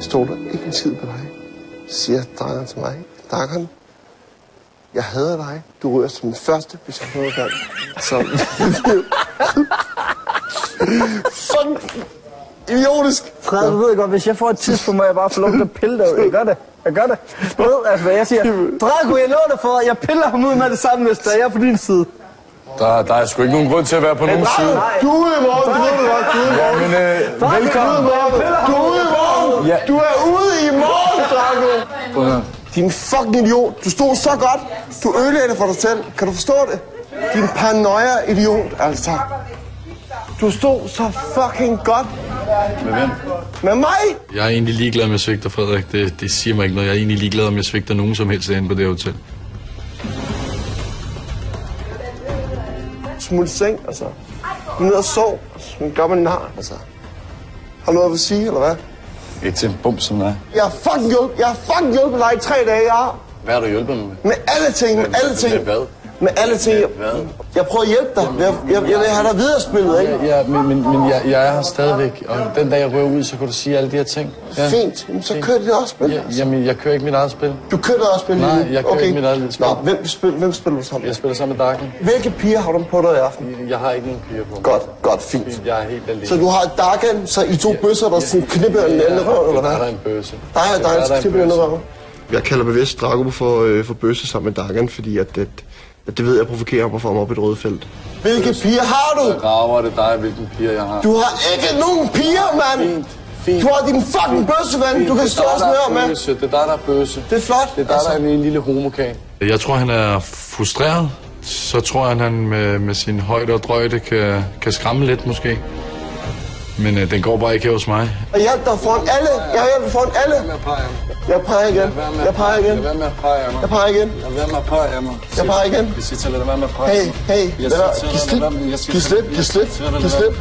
stoler ikke en skid på dig, siger Dragan til mig. Dragan, jeg hader dig. Du ryger som den første, hvis jeg hører dig. Så... Sådan idiotisk. Fred, du ved godt, hvis jeg får et tidspunkt, må jeg bare få lov til at pille dig ud. Jeg gør det. Du ved, altså hvad jeg siger. Drago, jeg lover dig for, jeg piller ham ud med det samme, hvis jeg er på din side. Der er sgu ikke nogen grund til at være på nogen side. Du er ude i morgen, du ved det godt. Velkommen. Du er ude i morgen. Ja. Du er ude i morgen, Drago. Din fucking idiot. Du stod så godt. Du ødelagde det for dig selv. Kan du forstå det? Din paranoia-idiot, altså. Du stod så fucking godt. Med hvem? Med mig? Jeg er egentlig ligeglad med svigter, Frederik. Det siger mig ikke noget. Jeg er egentlig ligeglad, om jeg svigter nogen som helst inde på det hotel. Smut seng, altså. Du er nede og sov, som en gammel nar, altså. Har du noget at sige, eller hvad? Ikke til en bum som dig. Jeg har fucking hjulpet dig i 3 dage, jeg har. Hvad har du hjulpet mig med? Med alle ting, med alle ting. Med hvad? Med alle ting. Jeg prøver at hjælpe dig. Jeg vil have dig videre spillet, ikke? Ja, men jeg er her stadigvæk. Og den dag jeg rører ud, så kan du sige alle de her ting. Ja. Fint. Jamen, så kører dit også spil. Jamen, jeg kører ikke mit eget spil. Du kører dit også spil? Nej, jeg kører ikke mit eget spil. Nå, hvem spiller du sammen med? Jeg spiller sammen med Darken. Hvilke piger har du på dig i aften? Jeg har ikke nogen piger på mig. Godt, fint. Jeg er helt alene. Så du har Darken, så I to bøsser, der sådan knipper den anden røv, eller hvad? Der er en bøsse. Der er en knipper den anden røv. Jeg kalder bevidst Drago for bøsse sammen med Darken, fordi at det ved jeg provokerer mig for ham op i et røde felt. Hvilke piger har du? Jeg rager det dig, hvilken piger jeg har. Du har ikke nogen piger, mand! Fint. Du har din fucking bøsseven, du kan stå og smøre med. Det er dig, der er bøsse. Det er flot. Det er dig, der er en lille homokan. Jeg tror, han er frustreret. Så tror jeg, han med sin højde og drøjde kan skræmme lidt, måske. Men den går bare ikke her hos mig. Jeg hjælper dig foran alle. Jeg hjælper dig foran alle. Jeg peger igen. Jeg peger igen. Lad være med at pege af mig. Jeg peger igen. Lad være med at pege af mig. Jeg peger igen. Jeg siger til, lad være med at pege af mig. Hey, giv slip.